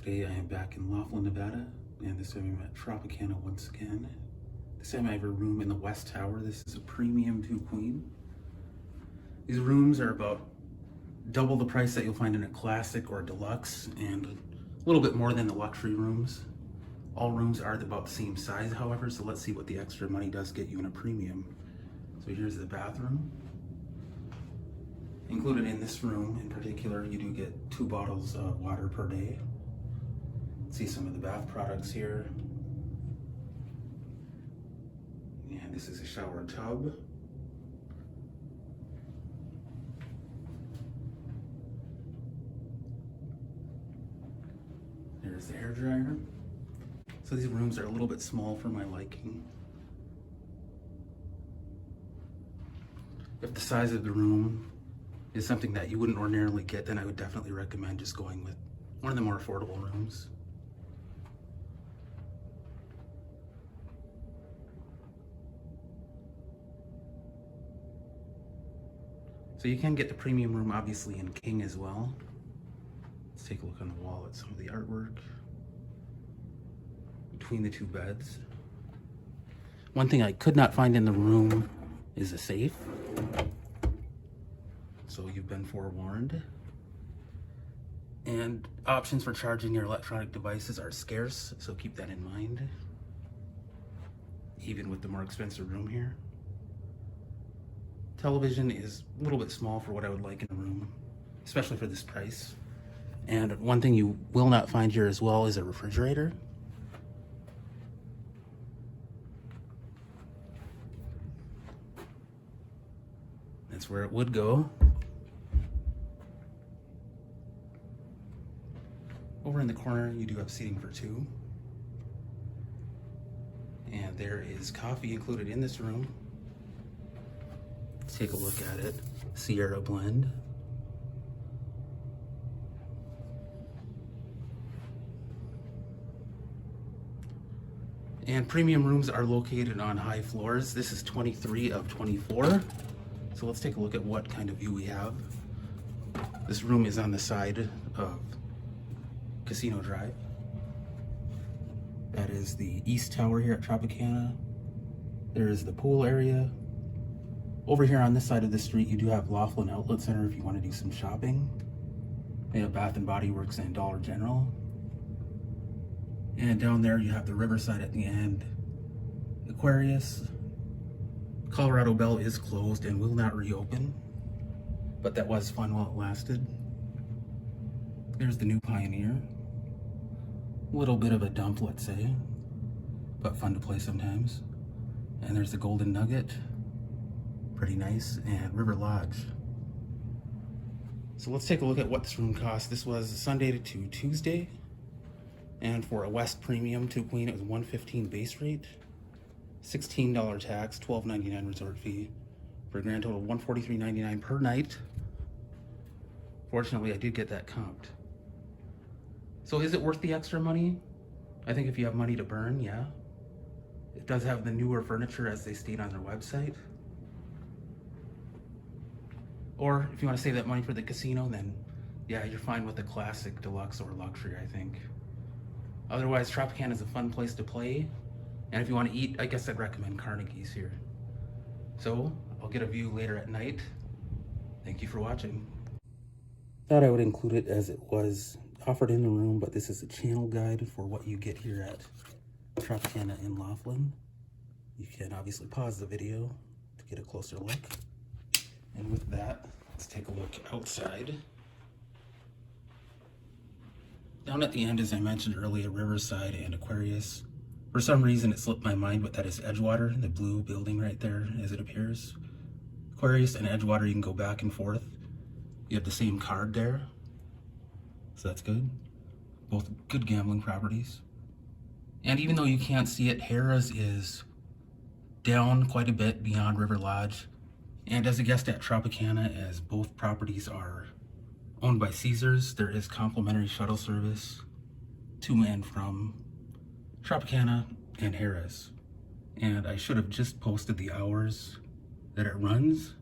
Today I am back in Laughlin, Nevada, and this time I'm at Tropicana once again. This time I have a room in the West Tower. This is a premium 2-queen. These rooms are about double the price that you'll find in a classic or a deluxe, and a little bit more than the luxury rooms. All rooms are about the same size, however, so let's see what the extra money does get you in a premium. So here's the bathroom. Included in this room in particular, you do get 2 bottles of water per day. See some of the bath products here. And this is a shower tub. There's the hair dryer. So these rooms are a little bit small for my liking. If the size of the room is something that you wouldn't ordinarily get, then I would definitely recommend just going with one of the more affordable rooms. So you can get the premium room obviously in king as well. Let's take a look on the wall at some of the artwork between the 2 beds. One thing I could not find in the room is a safe. So you've been forewarned. And options for charging your electronic devices are scarce, so keep that in mind. Even with the more expensive room here. Television is a little bit small for what I would like in a room, especially for this price. And one thing you will not find here as well is a refrigerator. That's where it would go. Over in the corner, you do have seating for 2. And there is coffee included in this room. Let's take a look at it. Sierra blend. And premium rooms are located on high floors. This is 23 of 24. So let's take a look at what kind of view we have. This room is on the side of Casino Drive. That is the East Tower here at Tropicana. There is the pool area. Over here on this side of the street, you do have Laughlin Outlet Center if you want to do some shopping. They have Bath & Body Works and Dollar General. And down there you have the Riverside at the end. Aquarius. Colorado Bell is closed and will not reopen, but that was fun while it lasted. There's the new Pioneer. A little bit of a dump, let's say, but fun to play sometimes. And there's the Golden Nugget. Pretty nice. And River Lodge. So let's take a look at what this room cost. This was Sunday to Tuesday. And for a West Premium 2-queen, it was $115 base rate, $16 tax, $12.99 resort fee, for a grand total of $143.99 per night. Fortunately, I did get that comped. So is it worth the extra money? I think if you have money to burn, yeah. It does have the newer furniture as they state on their website. Or if you want to save that money for the casino, then yeah, you're fine with the classic, deluxe, or luxury, I think. Otherwise, Tropicana is a fun place to play. And if you want to eat, I guess I'd recommend Carnegie's here. So, I'll get a view later at night. Thank you for watching. Thought I would include it as it was offered in the room, but this is a channel guide for what you get here at Tropicana in Laughlin. You can obviously pause the video to get a closer look. And with that, let's take a look outside. Down at the end, as I mentioned earlier, Riverside and Aquarius. For some reason, it slipped my mind, but that is Edgewater, the blue building right there as it appears. Aquarius and Edgewater, you can go back and forth. You have the same card there, so that's good. Both good gambling properties. And even though you can't see it, Harrah's is down quite a bit beyond River Lodge. And as a guest at Tropicana, as both properties are owned by Caesars, there is complimentary shuttle service to and from Tropicana and Harrah's. And I should have just posted the hours that it runs.